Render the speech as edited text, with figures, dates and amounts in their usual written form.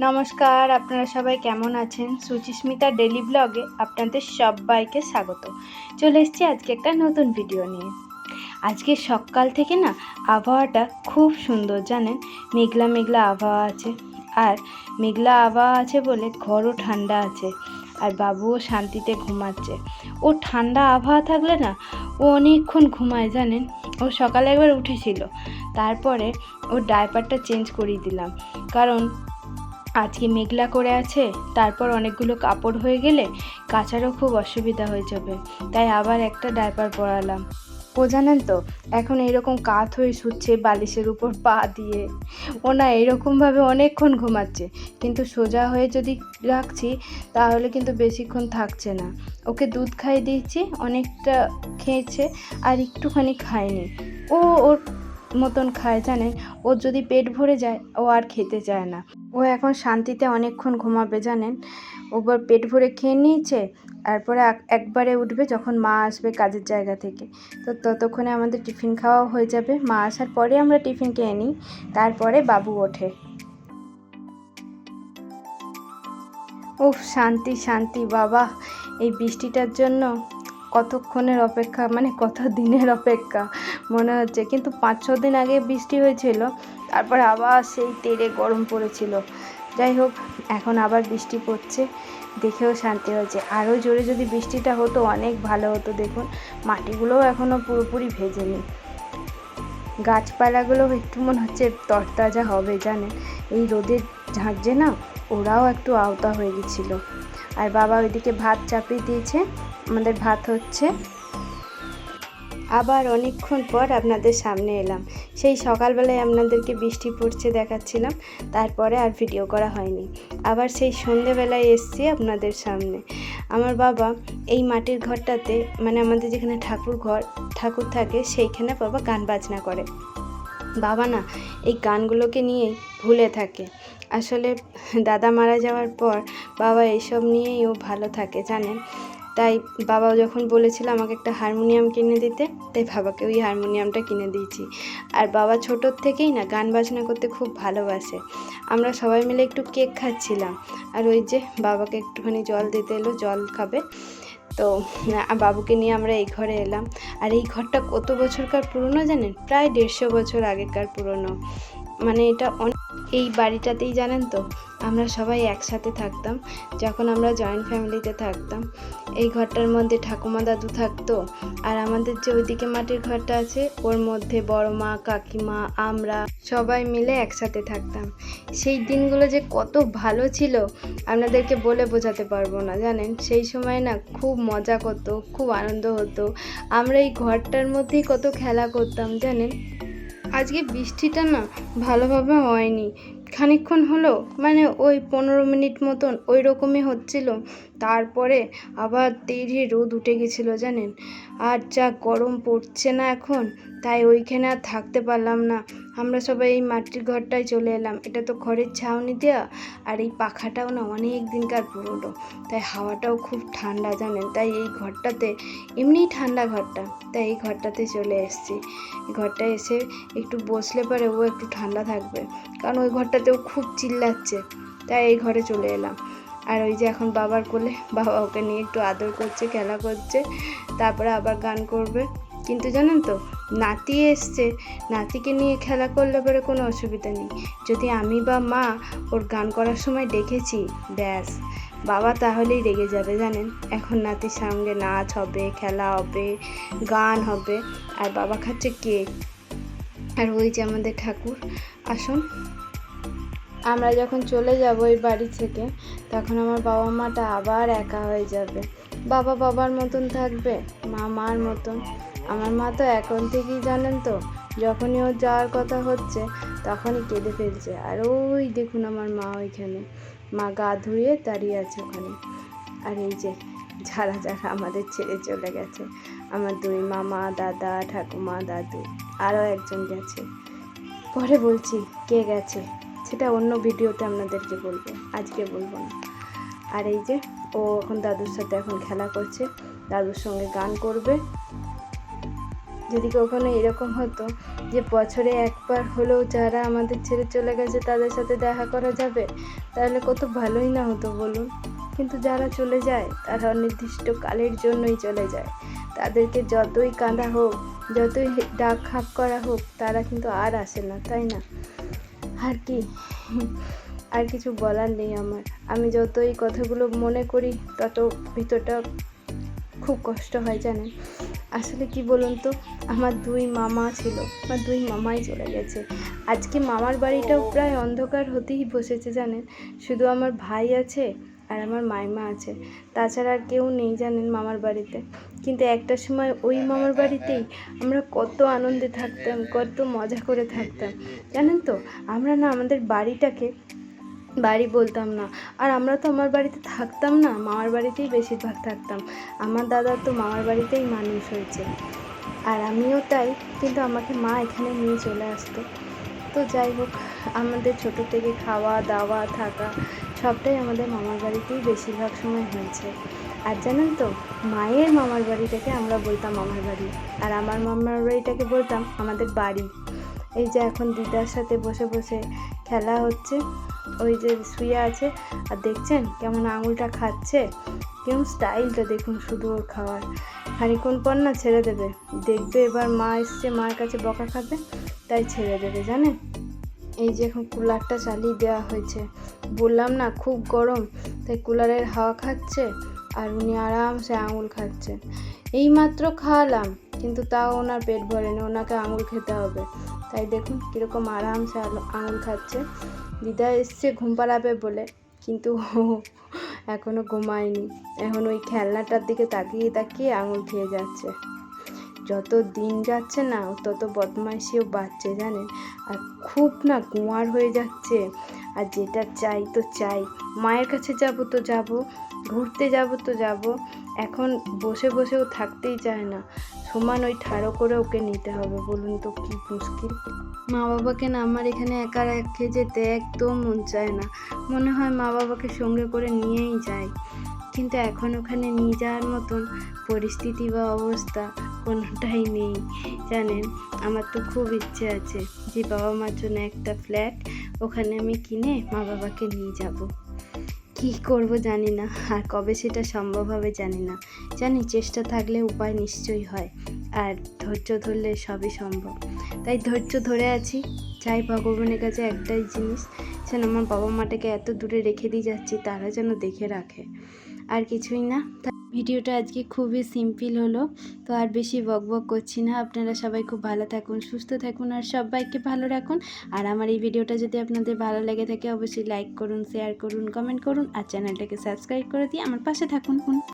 নমস্কার, আপনারা সবাই কেমন আছেন? সুচিস্মিতা ডেলি ব্লগে আপনাদের সবাইকে স্বাগত। চলে এসেছি আজকে একটা নতুন ভিডিও নিয়ে। আজকে সকাল থেকে না আবহাওয়াটা খুব সুন্দর, জানেন, মেঘলা মেঘলা আবহাওয়া আছে। আর মেঘলা আবহাওয়া আছে বলে ঘরও ঠান্ডা আছে, আর বাবুও শান্তিতে ঘুমাচ্ছে। ও ঠান্ডা আবহাওয়া থাকলে না ও অনেকক্ষণ ঘুমায়, জানেন। ও সকালে একবার উঠেছিল, তারপরে ওর ডায়পারটা চেঞ্জ করিয়ে দিলাম, কারণ আজকে মেঘলা করে আছে, তারপর অনেকগুলো কাপড় হয়ে গেলে কাচারও খুব অসুবিধা হয়ে যাবে, তাই আবার একটা ডায়পার পরালাম। ও জানেন তো এখন এইরকম কাত হয়ে শুচ্ছে বালিশের উপর পা দিয়ে। ও না এরকমভাবে অনেকক্ষণ ঘুমাচ্ছে, কিন্তু সোজা হয়ে যদি রাখছি তাহলে কিন্তু বেশিক্ষণ থাকছে না। ওকে দুধ খাইয়ে দিয়েছি, অনেকটা খেয়েছে আর একটুখানি খায়নি। ও ওর মতন খায়, জানেন। ওর যদি পেট ভরে যায় ও আর খেতে চায় না। ও এখন শান্তিতে অনেকক্ষণ ঘুমাবে, জানেন। ওবার পেট ভরে খেয়ে নিয়েছে, তারপরে একবারে উঠবে যখন মা আসবে কাজের জায়গা থেকে। তো ততক্ষণে আমাদের টিফিন খাওয়াও হয়ে যাবে। মা আসার পরে আমরা টিফিন খেয়ে নিই, তারপরে বাবু ওঠে। উফ, শান্তি শান্তি বাবা! এই বৃষ্টিটার জন্য কতক্ষণের অপেক্ষা, মানে কত দিনের অপেক্ষা মনে হচ্ছে। কিন্তু 5-6 দিন আগে বৃষ্টি হয়েছিল, তারপরে আবার সেই তেড়ে গরম পড়েছিল। যাই হোক, এখন আবার বৃষ্টি পড়ছে, দেখেও শান্তি হয়েছে। আরও জোরে যদি বৃষ্টিটা হতো অনেক ভালো হতো। দেখুন মাটিগুলোও এখনও পুরোপুরি ভেজেনি, গাছপালাগুলো একটু মনে হচ্ছে তরতাজা হবে, জানেন। এই রোদের ঝাঁঝে না ওরাও একটু আওতা হয়ে গেছিলো। আর বাবা ওইদিকে ভাত চাপিয়ে দিয়েছে, আমাদের ভাত হচ্ছে। আবার অনেকক্ষণ পর আপনাদের সামনে এলাম। সেই সকালবেলায় আপনাদেরকে বৃষ্টি পড়ছে দেখাচ্ছিলাম, তারপরে আর ভিডিও করা হয়নি। আবার সেই সন্ধেবেলায় এসছি আপনাদের সামনে। আমার বাবা এই মাটির ঘরটাতে, মানে আমাদের যেখানে ঠাকুর থাকে সেইখানে বাবা গান বাজনা করে। বাবা না এই গানগুলোকে নিয়েই ভুলে থাকে। আসলে দাদা মারা যাওয়ার পর বাবা এইসব নিয়েই ও ভালো থাকে, জানেন। তাই বাবা যখন বলেছিল আমাকে একটা হারমোনিয়াম কিনে দিতে, তাই বাবাকে ওই হারমোনিয়ামটা কিনে দিয়েছি। আর বাবা ছোটোর থেকেই না গান বাজনা করতে খুব ভালোবাসে। আমরা সবাই মিলে একটু কেক খাচ্ছিলাম, আর ওই যে বাবাকে একটুখানি জল দিতে এলো, জল খাবে। তো বাবুকে নিয়ে আমরা এই ঘরে এলাম। আর এই ঘরটা কত বছরকার পুরনো জানেন? প্রায় 150 বছর আগেকার পুরনো। মানে এটা এই বাড়িটাতেই, জানেন তো, আমরা সবাই একসাথে থাকতাম যখন আমরা জয়েন্ট ফ্যামিলিতে থাকতাম। এই ঘরটার মধ্যে ঠাকুমা দাদু থাকতো, আর আমাদের যে ওইদিকে মাটির ঘরটা আছে ওর মধ্যে বড় মা, কাকিমা, আমরা সবাই মিলে একসাথে থাকতাম। সেই দিনগুলো যে কত ভালো ছিল আপনাদেরকে বলে বোঝাতে পারবো না, জানেন। সেই সময় না খুব মজা করতো, খুব আনন্দ হতো। আমরা এই ঘরটার মধ্যেই কত খেলা করতাম, জানেন। আজকে বৃষ্টিটা না ভালোভাবে হয়নি, খানিকক্ষণ হলো, মানে ওই 15 মিনিট মতন ওই রকমই হচ্ছিল, তারপরে আবার তেড়ে রোদ উঠে গেছিলো, জানেন। আর যা গরম পড়ছে না এখন, তাই ওইখানে আর থাকতে পারলাম না। আমরা সবাই এই মাটির ঘরটায় চলে এলাম। এটা তো খড়ের ছাউনি দেওয়া, আর এই পাখাটাও না অনেক দিনকার পুরোনো, তাই হাওয়াটাও খুব ঠান্ডা, জানেন। তাই এই ঘরটাতে, এমনিই ঠান্ডা ঘরটা, তাই এই ঘরটাতে চলে এসেছি। এই ঘরটায় এসে একটু বসলে পরে ও একটু ঠান্ডা থাকবে, কারণ ওই ঘরটাতেও খুব চিল্লাচ্ছে, তাই এই ঘরে চলে এলাম। আর ওই যে এখন বাবার কোলে, বাবা ওকে নিয়ে একটু আদর করছে, খেলা করছে, তারপরে আবার গান করবে। কিন্তু জানেন তো, নাতি এসছে, নাতিকে নিয়ে খেলা করলে পরে কোনো অসুবিধা নেই। যদি আমি বা মা ওর গান করার সময় ডেকেছি, ব্যাস, বাবা তাহলেই রেগে যাবে, জানেন। এখন নাতির সঙ্গে নাচ হবে, খেলা হবে, গান হবে, আর বাবা খাচ্ছে কেক। আর ওই যে আমাদের ঠাকুর আসুন। আমরা যখন চলে যাব এই বাড়ি থেকে, তখন আমার বাবা মাটা আবার একা হয়ে যাবে। বাবা বাবার মতন থাকবে, মা মার মতন। আমার মা তো এখন থেকেই, জানেন তো, যখনই ওর যাওয়ার কথা হচ্ছে তখনই কেঁদে ফেলছে। আর ওই দেখুন আমার মা ওইখানে, মা গা ধুয়ে দাঁড়িয়ে আছে ওখানে। আর এই যে যারা যারা আমাদের ছেড়ে চলে গেছে, আমার 2 মামা, দাদা, ঠাকুমা, দাদু, আরও একজন গেছে। পরে বলছি কে গেছে, সেটা অন্য ভিডিওতে আপনাদেরকে বলবো, আজকে বলবো না। আর এই যে ও এখন দাদুর সাথে এখন খেলা করছে, দাদুর সঙ্গে গান করবে। যদি কখনো এরকম হতো যে বছরে একবার হলেও যারা আমাদের ছেড়ে চলে গেছে তাদের সাথে দেখা করা যাবে, তাহলে কত ভালোই না হতো বলুন। কিন্তু যারা চলে যায় তারা অনির্দিষ্ট কালের জন্যই চলে যায়। তাদেরকে যতই কাঁদা হোক, যতই ডাক হাঁক করা হোক, তারা কিন্তু আর আসে না, তাই না? আর কি, আর কিছু বলার নেই আমার। আমি যত এই কথাগুলো মনে করি তত ভিতরটা খুব কষ্ট হয়, জানেন। আসলে কি বলুন তো, আমার 2 মামা ছিল, আমার 2 মামাই চলে গেছে। আজকে মামার বাড়িটাও প্রায় অন্ধকার হতেই বসেছে, জানেন। শুধু আমার ভাই আছে আর আমার মাইমা আছে, তাছাড়া আর কেউ নেই, জানেন, মামার বাড়িতে। কিন্তু একটা সময় ওই মামার বাড়িতেই আমরা কত আনন্দে থাকতাম, কত মজা করে থাকতাম, জানেন তো। আমরা না আমাদের বাড়িটাকে বাড়ি বলতাম না, আর আমরা তো আমার বাড়িতে থাকতাম না, মামার বাড়িতেই বেশিরভাগ থাকতাম। আমার দাদা তো মামার বাড়িতেই মানুষ হয়েছে, আর আমিও তাই। কিন্তু আমাকে মা এখানে নিয়ে চলে আসতো। তো যাই হোক, আমাদের ছোট থেকে খাওয়া দাওয়া থাকা সবটাই আমাদের মামার বাড়িতেই বেশিরভাগ সময় হয়েছে। আর জানেন তো, মায়ের মামার বাড়িটাকে আমরা বলতাম মামার বাড়ি, আর আমার মামার বাড়িটাকে বলতাম আমাদের বাড়ি। এই যে এখন দিদার সাথে বসে বসে খেলা হচ্ছে, ওই যে শুয়ে আছে, আর দেখছেন কেমন আঙুলটা খাচ্ছে, কেমন স্টাইলটা দেখুন শুধু ওর খাওয়ার। খানিক্ষণ পর না ছেড়ে দেবে, দেখবে এবার মা এসছে, মার কাছে বকা খাবে, তাই ছেড়ে দেবে, জানেন। এই যে এখন কুলারটা চালিয়ে দেওয়া হয়েছে, বললাম না খুব গরম, তাই কুলারের হাওয়া খাচ্ছে আর উনি আরামসে আঙুল খাচ্ছেন। এই মাত্র খাওয়ালাম, কিন্তু তাও ওনার পেট ভরেনি, ওনাকে আঙুল খেতে হবে। তাই দেখুন কীরকম আরামসে আঙুল খাচ্ছে। দিদা এসছে ঘুম পাড়াবে বলে, কিন্তু এখনও ঘুমায়নি, এখন ওই খেলনাটার দিকে তাকিয়ে তাকিয়ে আঙুল খেয়ে যাচ্ছে। যত দিন যাচ্ছে না তত বদমাইশিও বাড়ছে, জানেন। আর খুব না কুঁয়ার হয়ে যাচ্ছে, আর যেটা চাই তো চাই, মায়ের কাছে যাব তো যাব, ঘুরতে যাব তো যাব, এখন বসে বসেও থাকতেই চায় না, সমান ওই ঠাড়ো করে ওকে নিতে হবে। বলুন তো কি মুশকিল। মা বাবাকে না আমার এখানে একা রেখে যেতে একদম মন চায় না, মনে হয় মা বাবাকে সঙ্গে করে নিয়েই যায়। কিন্তু এখন ওখানে নিয়ে যাওয়ার মতন পরিস্থিতি বা অবস্থা কোনোটাই নেই, জানেন। আমার তো খুব ইচ্ছে আছে যে বাবা মার জন্য একটা ফ্ল্যাট ওখানে আমি কিনে মা বাবাকে নিয়ে যাব। কি করব জানি না, আর কবে সেটা সম্ভব হবে জানি না। জানি চেষ্টা থাকলে উপায় নিশ্চয়ই হয়, আর ধৈর্য ধরলে সবই সম্ভব। তাই ধৈর্য ধরে আছি। চাই ভগবানের কাছে একটাই জিনিস, যেন আমার বাবা মাটাকে এত দূরে রেখে দিয়ে যাচ্ছি তারা যেন দেখে রাখে, আর কিছুই না। ভিডিওটা আজকে খুবই সিম্পল হলো, তো আর বেশি বকবক করছি না। আপনারা সবাই খুব ভালো থাকুন, সুস্থ থাকুন, আর সবাইকে ভালো রাখুন। আর আমার এই ভিডিওটা যদি আপনাদের ভালো লেগে থাকে অবশ্যই লাইক করুন, শেয়ার করুন, কমেন্ট করুন, আর চ্যানেলটাকে সাবস্ক্রাইব করে দিয়ে আমার পাশে থাকুন।